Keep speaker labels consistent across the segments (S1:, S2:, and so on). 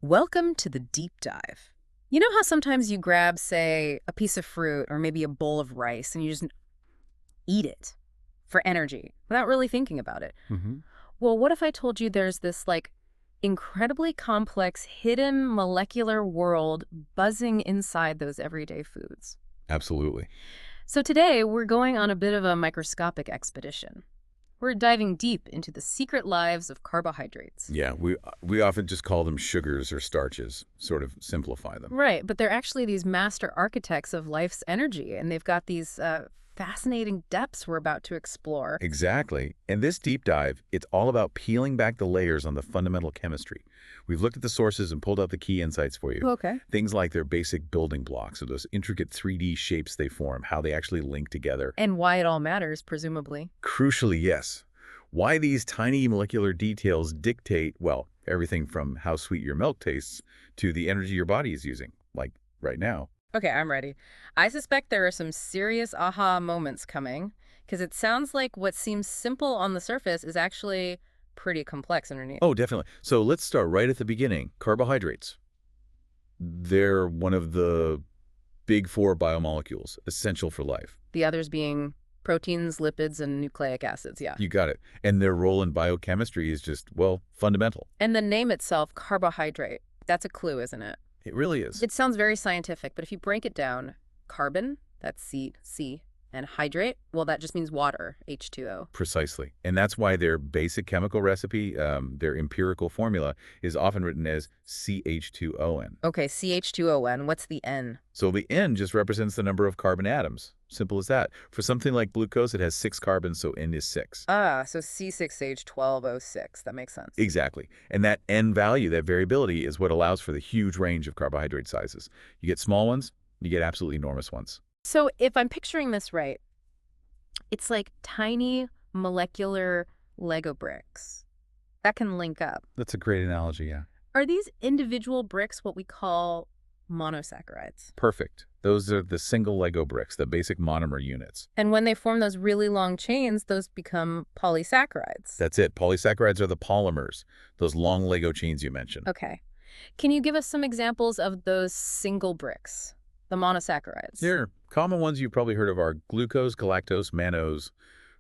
S1: Welcome to the deep dive. You know how sometimes you grab, say, a piece of fruit or maybe a bowl of rice and you just eat it for energy without really thinking about it?
S2: hmm
S1: Well, what if I told you there's this, incredibly complex hidden molecular world buzzing inside those everyday foods?
S2: Absolutely.
S1: So today, we're going on a bit of a microscopic expedition. We're diving deep into the secret lives of carbohydrates.
S2: Yeah, we often just call them sugars or starches, sort of simplify them.
S1: Right, but they're actually these master architects of life's energy, and they've got these fascinating depths we're about to explore.
S2: Exactly. And this deep dive, it's all about peeling back the layers on the fundamental chemistry. We've looked at the sources and pulled out the key insights for you.
S1: Okay.
S2: Things like their basic building blocks, or those intricate 3D shapes they form, how they actually link together.
S1: And why it all matters, presumably.
S2: Crucially, yes. Why these tiny molecular details dictate, well, everything from how sweet your milk tastes to the energy your body is using, like right now.
S1: Okay, I'm ready. I suspect there are some serious aha moments coming, because it sounds like what seems simple on the surface is actually pretty complex underneath.
S2: Oh, definitely. So let's start right at the beginning. Carbohydrates. They're one of the big four biomolecules, essential for life.
S1: The others being proteins, lipids, and nucleic acids, yeah.
S2: You got it. And their role in biochemistry is just, well, fundamental.
S1: And the name itself, carbohydrate, that's a clue, isn't it?
S2: It really is.
S1: It sounds very scientific, but if you break it down, carbon, that's C, and hydrate, well, that just means water, H2O.
S2: Precisely. And that's why their basic chemical recipe, their empirical formula, is often written as CH2ON.
S1: Okay, CH2ON, what's the N?
S2: So the N just represents the number of carbon atoms. Simple as that. For something like glucose, it has 6 carbons, so N is 6.
S1: Ah, so C6H12O6, that makes sense.
S2: Exactly. And that N value, that variability, is what allows for the huge range of carbohydrate sizes. You get small ones, you get absolutely enormous ones.
S1: So if I'm picturing this right, it's like tiny molecular Lego bricks that can link up.
S2: That's a great analogy, yeah.
S1: Are these individual bricks what we call monosaccharides?
S2: Perfect. Those are the single Lego bricks, the basic monomer units.
S1: And when they form those really long chains, those become polysaccharides.
S2: That's it. Polysaccharides are the polymers, those long Lego chains you mentioned.
S1: Okay. Can you give us some examples of those single bricks, the monosaccharides?
S2: Here, common ones you've probably heard of are glucose, galactose, mannose.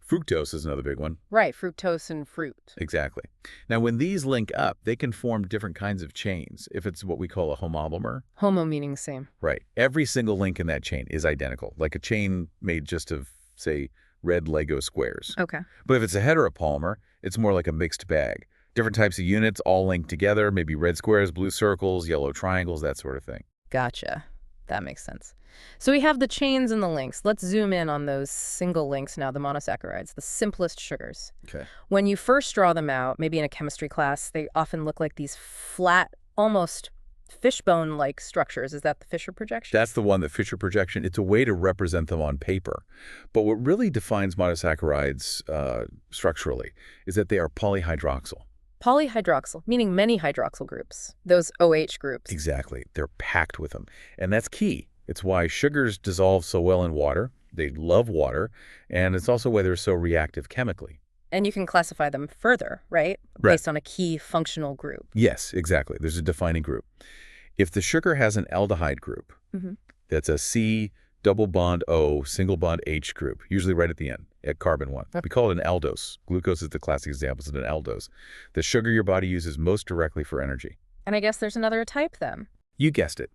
S2: Fructose is another big one.
S1: Right, fructose and fruit.
S2: Exactly. Now, when these link up, they can form different kinds of chains, if it's what we call a homopolymer.
S1: Homo meaning same.
S2: Right. Every single link in that chain is identical, like a chain made just of, say, red Lego squares.
S1: Okay.
S2: But if it's a heteropolymer, it's more like a mixed bag. Different types of units all linked together, maybe red squares, blue circles, yellow triangles, that sort of thing.
S1: Gotcha. That makes sense. So we have the chains and the links. Let's zoom in on those single links now, the monosaccharides, the simplest sugars.
S2: Okay.
S1: When you first draw them out, maybe in a chemistry class, they often look like these flat, almost fishbone-like structures. Is that the Fisher projection?
S2: That's the one, the Fisher projection. It's a way to represent them on paper. But what really defines monosaccharides structurally is that they are polyhydroxyl.
S1: Polyhydroxyl, meaning many hydroxyl groups, those OH groups.
S2: Exactly. They're packed with them. And that's key. It's why sugars dissolve so well in water. They love water. And it's also why they're so reactive chemically.
S1: And you can classify them further, right?
S2: Right.
S1: Based on a key functional group.
S2: Yes, exactly. There's a defining group. If the sugar has an aldehyde group, that's a C double bond O single bond H group, usually right at the end, at carbon 1. We call it an aldose. Glucose is the classic example of an aldose. The sugar your body uses most directly for energy.
S1: And I guess there's another type then.
S2: You guessed it.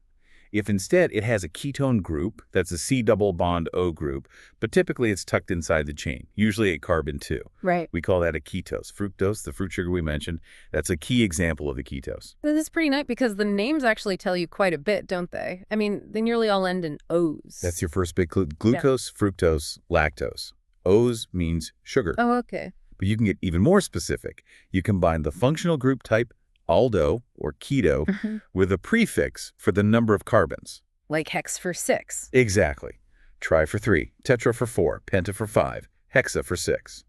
S2: If instead it has a ketone group, that's a C double bond O group, but typically it's tucked inside the chain, usually at carbon 2.
S1: Right.
S2: We call that a ketose. Fructose, the fruit sugar we mentioned, that's a key example of the ketose.
S1: This is pretty neat because the names actually tell you quite a bit, don't they? I mean, they nearly all end in O's.
S2: That's your first big clue. Glucose, fructose, lactose. O's means sugar.
S1: Oh, okay.
S2: But you can get even more specific. You combine the functional group type, aldo or keto, with a prefix for the number of carbons.
S1: Like hex for 6.
S2: Exactly. Tri for 3, tetra for 4, penta for 5, hexa for 6.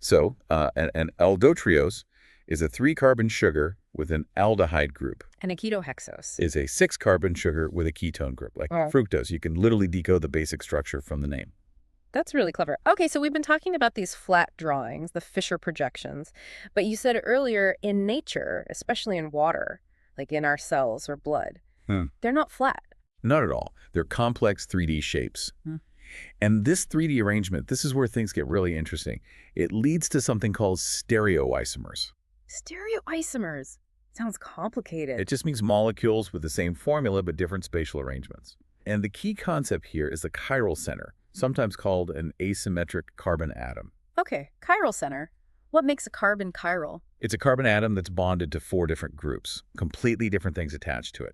S2: So an aldotriose is a 3-carbon sugar with an aldehyde group.
S1: And a ketohexose.
S2: Is a 6-carbon sugar with a ketone group, like fructose. You can literally decode the basic structure from the name.
S1: That's really clever. Okay, so we've been talking about these flat drawings, the Fisher projections, but you said earlier in nature, especially in water, like in our cells or blood.
S2: Hmm.
S1: They're not flat.
S2: Not at all. They're complex 3D shapes.
S1: Hmm.
S2: And this 3D arrangement, this is where things get really interesting. It leads to something called stereoisomers.
S1: Stereoisomers. Sounds complicated.
S2: It just means molecules with the same formula but different spatial arrangements. And the key concept here is the chiral center, sometimes called an asymmetric carbon atom.
S1: Okay, chiral center. What makes a carbon chiral?
S2: It's a carbon atom that's bonded to 4 different groups, completely different things attached to it.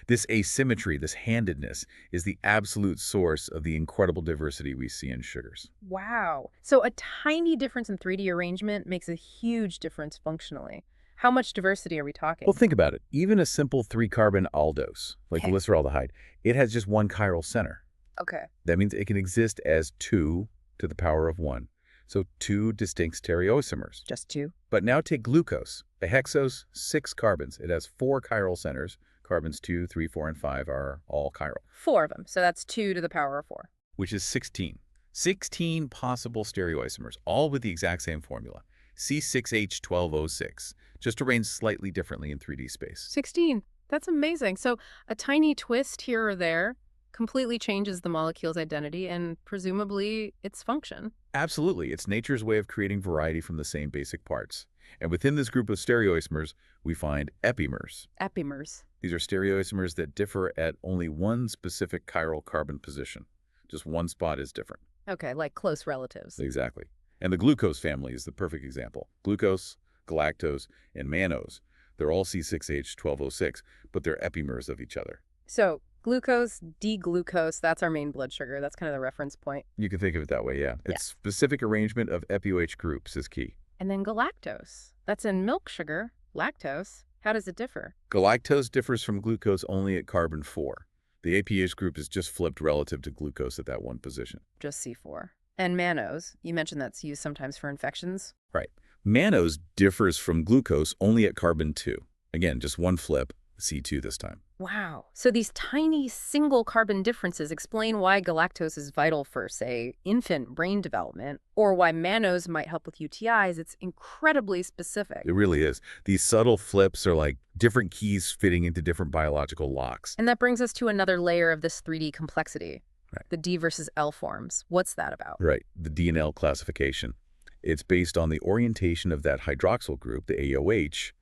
S2: This asymmetry, this handedness, is the absolute source of the incredible diversity we see in sugars.
S1: Wow. So a tiny difference in 3D arrangement makes a huge difference functionally. How much diversity are we talking?
S2: Well, think about it. Even a simple 3-carbon aldose, like
S1: Okay.
S2: glyceraldehyde, it has just one chiral center.
S1: Okay.
S2: That means it can exist as 2 to the power of 1. So 2 distinct stereoisomers.
S1: Just 2?
S2: But now take glucose. A hexose, 6 carbons. It has 4 chiral centers. Carbons 2, 3, 4, and 5 are all chiral.
S1: 4 of them. So that's 2 to the power of 4.
S2: Which is 16. 16 possible stereoisomers, all with the exact same formula. C6H12O6, just arranged slightly differently in 3D space.
S1: 16. That's amazing. So a tiny twist here or there completely changes the molecule's identity and presumably its function.
S2: Absolutely. It's nature's way of creating variety from the same basic parts. And within this group of stereoisomers, we find epimers.
S1: Epimers.
S2: These are stereoisomers that differ at only one specific chiral carbon position. Just one spot is different.
S1: Okay, like close relatives.
S2: Exactly. And the glucose family is the perfect example. Glucose, galactose, and mannose. They're all C6H12O6, but they're epimers of each other.
S1: So glucose, D-glucose, that's our main blood sugar. That's kind of the reference point.
S2: You can think of it that way, yeah.
S1: Yeah.
S2: Its specific arrangement of EpiOH groups is key.
S1: And then galactose. That's in milk sugar. Lactose. How does it differ?
S2: Galactose differs from glucose only at carbon 4. The APH group is just flipped relative to glucose at that one position.
S1: Just C4. And mannose, you mentioned that's used sometimes for infections.
S2: Right. Mannose differs from glucose only at carbon 2. Again, just one flip, C2 this time.
S1: Wow. So these tiny single carbon differences explain why galactose is vital for, say, infant brain development, or why mannose might help with UTIs. It's incredibly specific.
S2: It really is. These subtle flips are like different keys fitting into different biological locks.
S1: And that brings us to another layer of this 3D complexity.
S2: Right.
S1: The D versus L forms. What's that about?
S2: Right. The D and L classification. It's based on the orientation of that hydroxyl group, the AOH,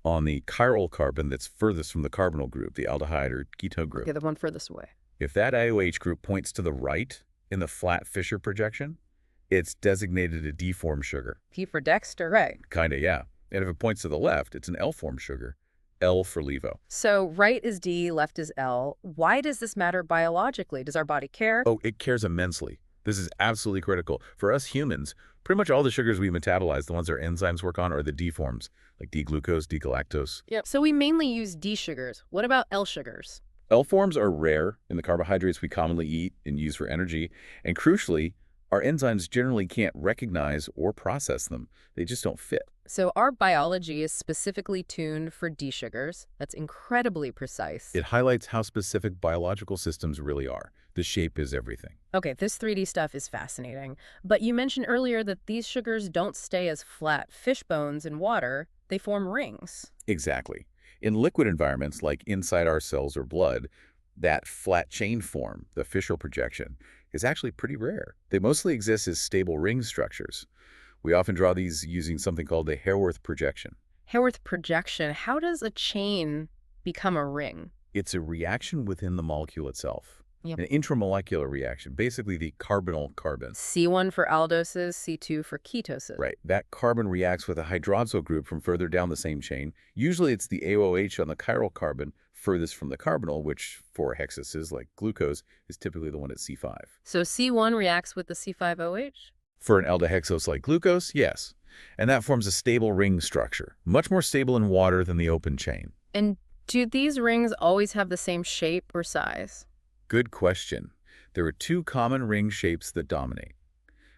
S2: on the chiral carbon that's furthest from the carbonyl group, the aldehyde or ketone group.
S1: Okay, the one furthest away.
S2: If that AOH group points to the right in the flat Fisher projection, it's designated a D-form sugar.
S1: P for Dexter, right.
S2: Kinda, yeah. And if it points to the left, it's an L-form sugar. L for levo.
S1: So right is D, left is L. Why does this matter biologically? Does our body care?
S2: Oh, it cares immensely. This is absolutely critical. For us humans, pretty much all the sugars we metabolize, the ones our enzymes work on, are the D forms, like D-glucose, D-galactose.
S1: Yep. So we mainly use D sugars. What about L sugars?
S2: L forms are rare in the carbohydrates we commonly eat and use for energy, and crucially, our enzymes generally can't recognize or process them. They just don't fit.
S1: So our biology is specifically tuned for D sugars. That's incredibly precise.
S2: It highlights how specific biological systems really are. The shape is everything.
S1: Okay, this 3D stuff is fascinating. But you mentioned earlier that these sugars don't stay as flat fish bones in water. They form rings.
S2: Exactly. In liquid environments like inside our cells or blood, that flat chain form, the Fisher projection, is actually pretty rare. They mostly exist as stable ring structures. We often draw these using something called the Hareworth projection.
S1: Hareworth projection, how does a chain become a ring?
S2: It's a reaction within the molecule itself.
S1: Yep.
S2: An intramolecular reaction, basically the carbonyl carbon.
S1: C1 for aldoses, C2 for ketoses.
S2: Right. That carbon reacts with a hydroxyl group from further down the same chain. Usually it's the AOH on the chiral carbon furthest from the carbonyl, which for hexoses like glucose is typically the one at C5.
S1: So C1 reacts with the C5OH?
S2: For an aldehexose like glucose, yes. And that forms a stable ring structure, much more stable in water than the open chain.
S1: And do these rings always have the same shape or size?
S2: Good question. There are 2 common ring shapes that dominate.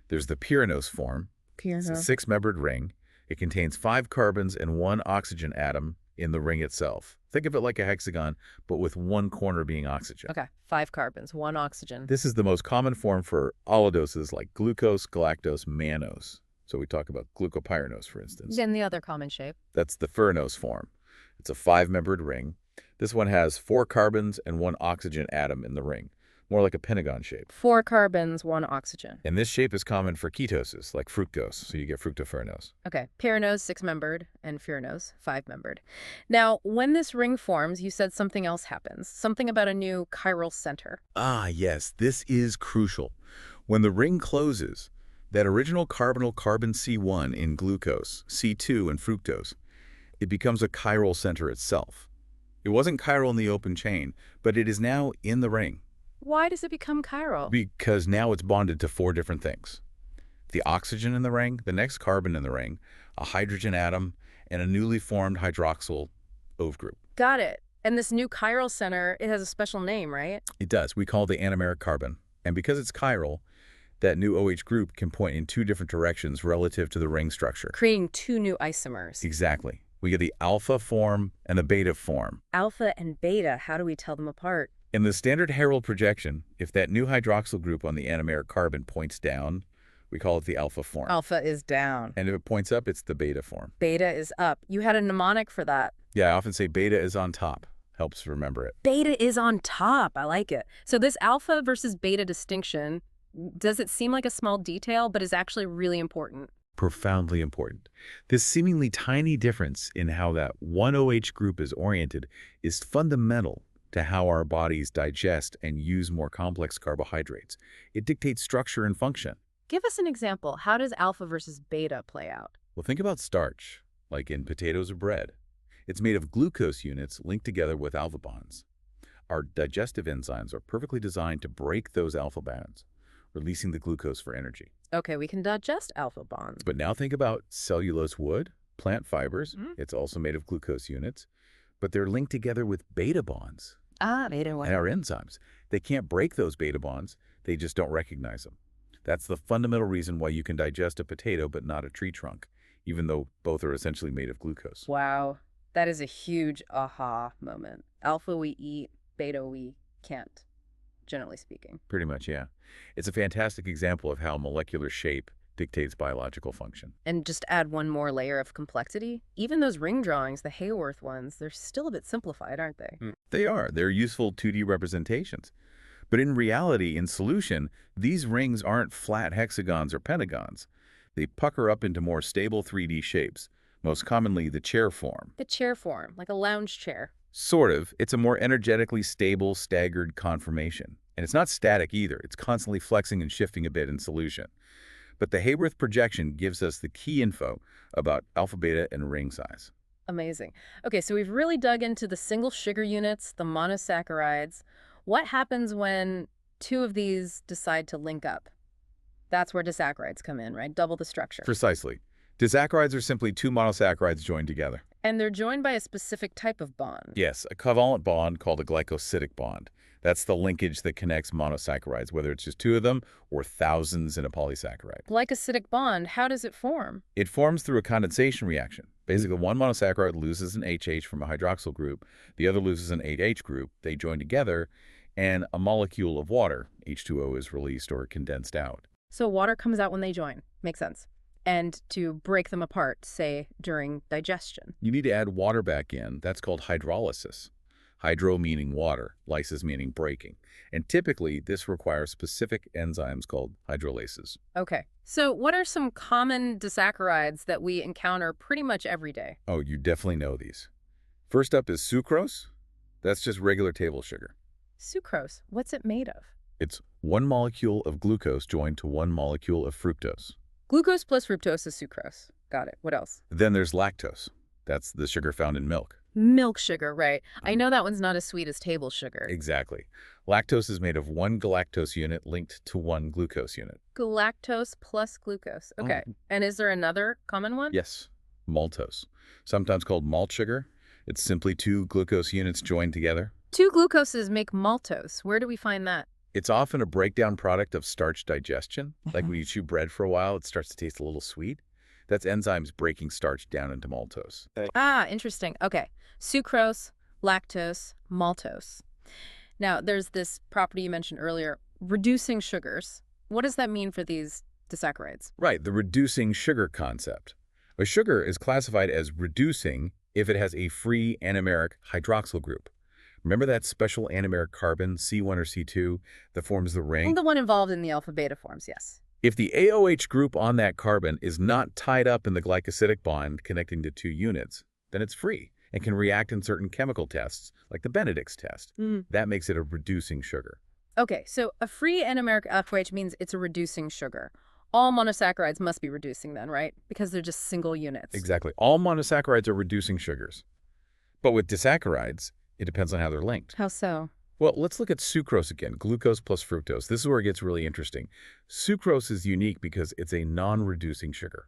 S2: There's the pyranose form. It's a 6-membered ring. It contains 5 carbons and 1 oxygen atom in the ring itself. Think of it like a hexagon, but with 1 corner being oxygen.
S1: Okay, 5 carbons, 1 oxygen.
S2: This is the most common form for aldoses like glucose, galactose, mannose. So we talk about glucopyranose, for instance.
S1: Then the other common shape.
S2: That's the furanose form. It's a 5-membered ring. This one has 4 carbons and 1 oxygen atom in the ring, more like a pentagon shape.
S1: 4 carbons, 1 oxygen.
S2: And this shape is common for ketoses, like fructose, so you get fructofuranose.
S1: Okay, pyranose, 6-membered, and furanose, 5-membered. Now, when this ring forms, you said something else happens, something about a new chiral center.
S2: Ah, yes, this is crucial. When the ring closes, that original carbonyl carbon C1 in glucose, C2 in fructose, it becomes a chiral center itself. It wasn't chiral in the open chain, but it is now in the ring.
S1: Why does it become chiral?
S2: Because now it's bonded to 4 different things. The oxygen in the ring, the next carbon in the ring, a hydrogen atom, and a newly formed hydroxyl OV group.
S1: Got it. And this new chiral center, it has a special name, right?
S2: It does. We call it the anomeric carbon. And because it's chiral, that new OH group can point in 2 different directions relative to the ring structure.
S1: Creating 2 new isomers.
S2: Exactly. We get the alpha form and the beta form.
S1: Alpha and beta, how do we tell them apart?
S2: In the standard Herald projection, if that new hydroxyl group on the anomeric carbon points down, we call it the alpha form.
S1: Alpha is down.
S2: And if it points up, it's the beta form.
S1: Beta is up. You had a mnemonic for that.
S2: Yeah, I often say beta is on top. Helps remember it.
S1: Beta is on top. I like it. So this alpha versus beta distinction, does it seem like a small detail, but is actually really important?
S2: Profoundly important. This seemingly tiny difference in how that one OH group is oriented is fundamental to how our bodies digest and use more complex carbohydrates. It dictates structure and function.
S1: Give us an example. How does alpha versus beta play out?
S2: Well, think about starch, like in potatoes or bread. It's made of glucose units linked together with alpha bonds. Our digestive enzymes are perfectly designed to break those alpha bonds, releasing the glucose for energy.
S1: Okay, we can digest alpha bonds.
S2: But now think about cellulose wood, plant fibers. It's also made of glucose units, but they're linked together with beta bonds.
S1: Beta
S2: And our enzymes, they can't break those beta bonds. They just don't recognize them. That's the fundamental reason why you can digest a potato but not a tree trunk, even though both are essentially made of glucose.
S1: Wow, that is a huge aha moment. Alpha we eat, beta we can't, generally speaking.
S2: Pretty much, yeah. It's a fantastic example of how molecular shape dictates biological function.
S1: And just add one more layer of complexity. Even those ring drawings, the Hayworth ones, they're still a bit simplified, aren't they?
S2: They are. They're useful 2D representations. But in reality, in solution, these rings aren't flat hexagons or pentagons. They pucker up into more stable 3D shapes, most commonly the chair form.
S1: The chair form, like a lounge chair.
S2: Sort of. It's a more energetically stable, staggered conformation. And it's not static either. It's constantly flexing and shifting a bit in solution. But the Hayworth projection gives us the key info about alpha, beta, and ring size.
S1: Amazing. Okay, so we've really dug into the single sugar units, the monosaccharides. What happens when 2 of these decide to link up? That's where disaccharides come in, right? Double the structure.
S2: Precisely. Disaccharides are simply 2 monosaccharides joined together.
S1: And they're joined by a specific type of bond.
S2: Yes, a covalent bond called a glycosidic bond. That's the linkage that connects monosaccharides, whether it's just 2 of them or thousands in a polysaccharide.
S1: Glycosidic bond, how does it form?
S2: It forms through a condensation reaction. Basically, one monosaccharide loses an HH from a hydroxyl group, the other loses an 8H group, they join together, and a molecule of water, H2O, is released or condensed out.
S1: So water comes out when they join. Makes sense. And to break them apart, say, during digestion.
S2: You need to add water back in. That's called hydrolysis. Hydro meaning water, lysis meaning breaking. And typically, this requires specific enzymes called hydrolases.
S1: Okay. So what are some common disaccharides that we encounter pretty much every day?
S2: Oh, you definitely know these. First up is sucrose. That's just regular table sugar.
S1: Sucrose, what's it made of?
S2: It's 1 molecule of glucose joined to 1 molecule of fructose.
S1: Glucose plus fructose is sucrose. Got it. What else?
S2: Then there's lactose. That's the sugar found in milk.
S1: Milk sugar, right. I know that one's not as sweet as table sugar.
S2: Exactly. Lactose is made of 1 galactose unit linked to 1 glucose unit.
S1: Galactose plus glucose. Okay. And is there another common one?
S2: Yes, maltose. Sometimes called malt sugar. It's simply 2 glucose units joined together.
S1: 2 glucoses make maltose. Where do we find that?
S2: It's often a breakdown product of starch digestion. Like when you chew bread for a while, it starts to taste a little sweet. That's enzymes breaking starch down into maltose.
S1: Interesting. Okay. Sucrose, lactose, maltose. Now, there's this property you mentioned earlier, reducing sugars. What does that mean for these disaccharides?
S2: Right, the reducing sugar concept. A sugar is classified as reducing if it has a free anomeric hydroxyl group. Remember that special anomeric carbon, C1 or C2, that forms the ring?
S1: The one involved in the alpha-beta forms, yes.
S2: If the AOH group on that carbon is not tied up in the glycosidic bond connecting the two units, then it's free and can react in certain chemical tests, like the Benedict's test. That makes it a reducing sugar.
S1: Okay, so a free anomeric alpha-OH means it's a reducing sugar. All monosaccharides must be reducing then, right? Because they're just single units.
S2: Exactly. All monosaccharides are reducing sugars. But with disaccharides, it depends on how they're linked.
S1: How so?
S2: Well, let's look at sucrose again, glucose plus fructose. This is where it gets really interesting. Sucrose is unique because it's a non-reducing sugar.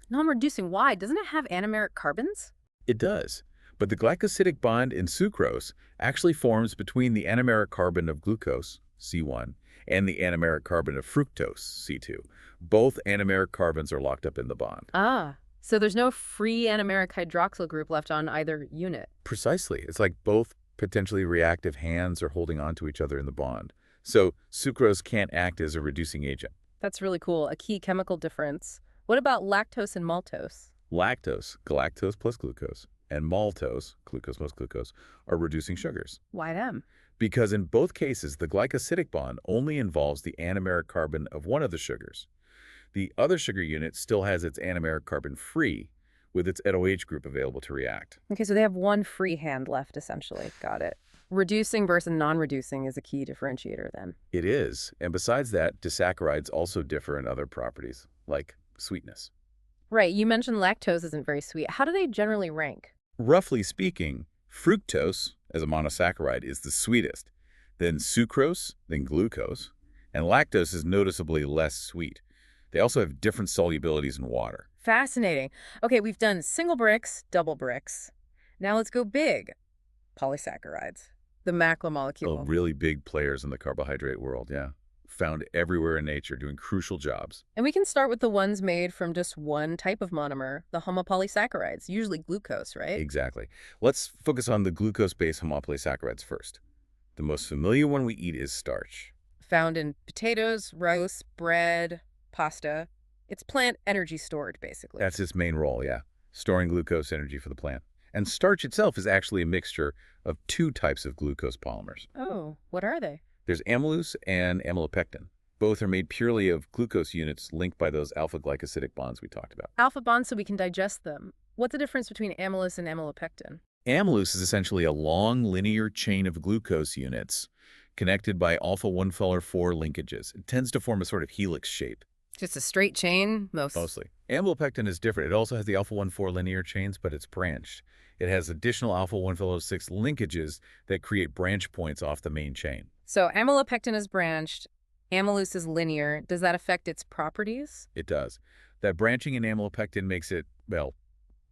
S1: Non-reducing, why? Doesn't it have anomeric carbons?
S2: It does. But the glycosidic bond in sucrose actually forms between the anomeric carbon of glucose, C1, and the anomeric carbon of fructose, C2. Both anomeric carbons are locked up in the bond.
S1: Ah, so there's no free anomeric hydroxyl group left on either unit.
S2: Precisely. It's like both potentially reactive hands are holding onto each other in the bond. So sucrose can't act as a reducing agent.
S1: That's really cool, a key chemical difference. What about lactose and maltose?
S2: Lactose, galactose plus glucose, and maltose, glucose plus glucose, are reducing sugars.
S1: Why them?
S2: Because in both cases, the glycosidic bond only involves the anomeric carbon of one of the sugars. The other sugar unit still has its anomeric carbon free, with its NOH group available to react.
S1: Okay, so they have one free hand left, essentially. Got it. Reducing versus non-reducing is a key differentiator then.
S2: It is, and besides that, disaccharides also differ in other properties, like sweetness.
S1: Right, you mentioned lactose isn't very sweet. How do they generally rank?
S2: Roughly speaking, fructose, as a monosaccharide, is the sweetest, then sucrose, then glucose, and lactose is noticeably less sweet. They also have different solubilities in water.
S1: Fascinating. Okay, we've done single bricks, double bricks. Now let's go big. Polysaccharides. The macromolecule.
S2: Really big players in the carbohydrate world, yeah. Found everywhere in nature, doing crucial jobs.
S1: And we can start with the ones made from just one type of monomer, the homopolysaccharides, usually glucose, right?
S2: Exactly. Let's focus on the glucose-based homopolysaccharides first. The most familiar one we eat is starch.
S1: Found in potatoes, rice, bread, pasta. It's plant energy storage, basically.
S2: That's its main role, yeah. Storing glucose energy for the plant. And starch itself is actually a mixture of two types of glucose polymers.
S1: Oh, what are they?
S2: There's amylose and amylopectin. Both are made purely of glucose units linked by those alpha-glycosidic bonds we talked about.
S1: Alpha bonds so we can digest them. What's the difference between amylose and amylopectin?
S2: Amylose is essentially a long linear chain of glucose units connected by alpha-1-4 linkages. It tends to form a sort of helix shape.
S1: Just a straight chain, mostly.
S2: Amylopectin is different. It also has the alpha-1-4 linear chains, but it's branched. It has additional alpha-1-6 linkages that create branch points off the main chain.
S1: So amylopectin is branched, amylose is linear. Does that affect its properties?
S2: It does. That branching in amylopectin makes it, well,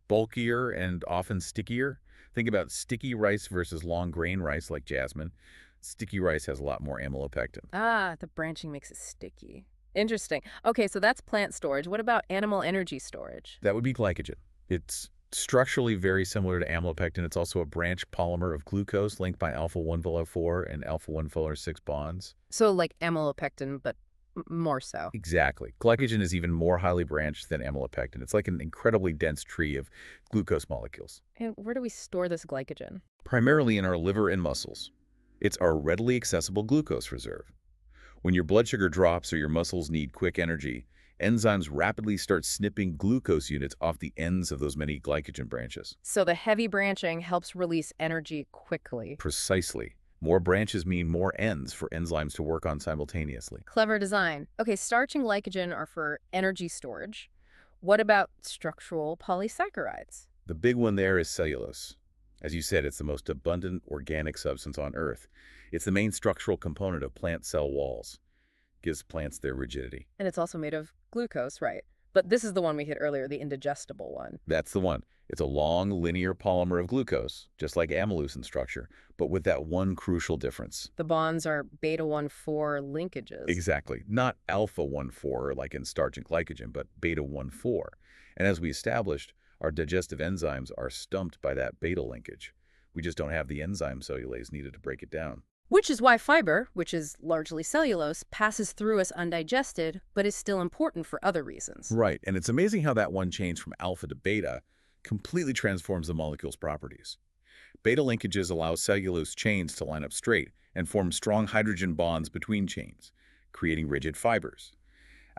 S2: bulkier and often stickier. Think about sticky rice versus long grain rice like jasmine. Sticky rice has a lot more amylopectin.
S1: Ah, the branching makes it sticky. Interesting. Okay, so that's plant storage. What about animal energy storage?
S2: That would be glycogen. It's structurally very similar to amylopectin. It's also a branch polymer of glucose linked by alpha-1-4 and alpha-1-6 bonds.
S1: So like amylopectin, but more so.
S2: Exactly. Glycogen is even more highly branched than amylopectin. It's like an incredibly dense tree of glucose molecules.
S1: And where do we store this glycogen?
S2: Primarily in our liver and muscles. It's our readily accessible glucose reserve. When your blood sugar drops or your muscles need quick energy, enzymes rapidly start snipping glucose units off the ends of those many glycogen branches.
S1: So the heavy branching helps release energy quickly.
S2: Precisely. More branches mean more ends for enzymes to work on simultaneously.
S1: Clever design. Okay, starch and glycogen are for energy storage. What about structural polysaccharides?
S2: The big one there is cellulose. As you said, it's the most abundant organic substance on Earth. It's the main structural component of plant cell walls. Gives plants their rigidity.
S1: And it's also made of glucose, right? But this is the one we hit earlier, the indigestible one.
S2: That's the one. It's a long, linear polymer of glucose, just like amylose in structure, but with that one crucial difference.
S1: The bonds are beta-1,4 linkages.
S2: Exactly. Not alpha-1,4 like in starch and glycogen, but beta-1,4. And as we established, our digestive enzymes are stumped by that beta linkage. We just don't have the enzyme cellulase needed to break it down.
S1: Which is why fiber, which is largely cellulose, passes through us undigested, but is still important for other reasons.
S2: Right, and it's amazing how that one change from alpha to beta completely transforms the molecule's properties. Beta linkages allow cellulose chains to line up straight and form strong hydrogen bonds between chains, creating rigid fibers.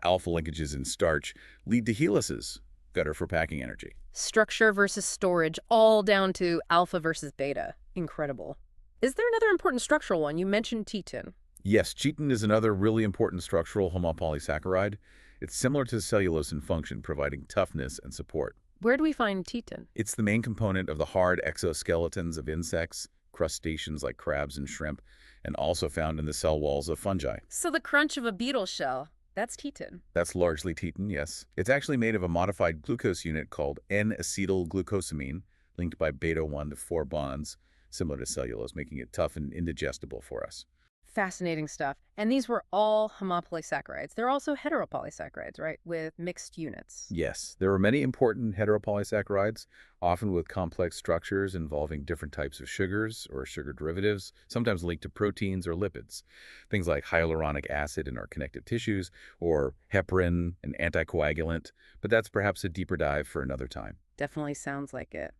S2: Alpha linkages in starch lead to helices, better for packing energy.
S1: Structure versus storage, all down to alpha versus beta. Incredible. Is there another important structural one? You mentioned T10.
S2: Yes, chitin is another really important structural homopolysaccharide. It's similar to cellulose in function, providing toughness and support.
S1: Where do we find T10?
S2: It's the main component of the hard exoskeletons of insects, crustaceans like crabs and shrimp, and also found in the cell walls of fungi.
S1: So the crunch of a beetle shell, that's T10.
S2: That's largely chitin, yes. It's actually made of a modified glucose unit called N-acetylglucosamine, linked by beta-1 to 4 bonds, similar to cellulose, making it tough and indigestible for us.
S1: Fascinating stuff. And these were all homopolysaccharides. They're also heteropolysaccharides, right, with mixed units.
S2: Yes, there are many important heteropolysaccharides, often with complex structures involving different types of sugars or sugar derivatives, sometimes linked to proteins or lipids. Things like hyaluronic acid in our connective tissues, or heparin, an anticoagulant, but that's perhaps a deeper dive for another time.
S1: Definitely sounds like it.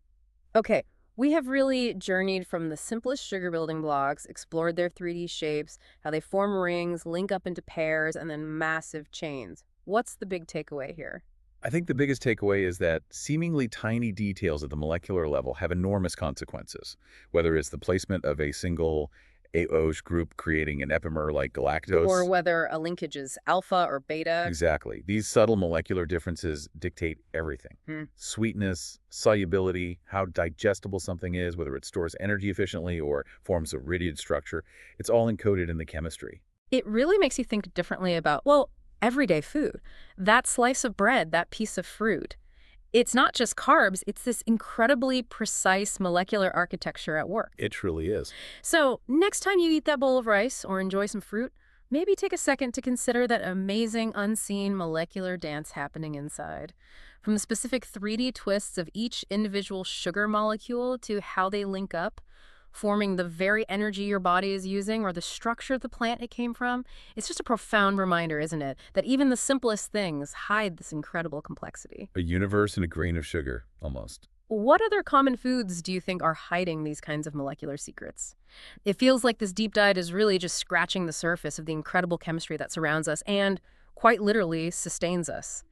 S1: Okay, we have really journeyed from the simplest sugar building blocks, explored their 3D shapes, how they form rings, link up into pairs, and then massive chains. What's the big takeaway here?
S2: I think the biggest takeaway is that seemingly tiny details at the molecular level have enormous consequences, whether it's the placement of a single AOH group creating an epimer like galactose.
S1: Or whether a linkage is alpha or beta.
S2: Exactly. These subtle molecular differences dictate everything. Sweetness, solubility, how digestible something is, whether it stores energy efficiently or forms a rigid structure. It's all encoded in the chemistry.
S1: It really makes you think differently about, well, everyday food. That slice of bread, that piece of fruit. It's not just carbs, it's this incredibly precise molecular architecture at work.
S2: It truly is.
S1: So next time you eat that bowl of rice or enjoy some fruit, maybe take a second to consider that amazing unseen molecular dance happening inside. From the specific 3D twists of each individual sugar molecule to how they link up, forming the very energy your body is using or the structure of the plant it came from, it's just a profound reminder, isn't it, that even the simplest things hide this incredible complexity.
S2: A universe in a grain of sugar, almost.
S1: What other common foods do you think are hiding these kinds of molecular secrets? It feels like this deep dive is really just scratching the surface of the incredible chemistry that surrounds us and, quite literally, sustains us.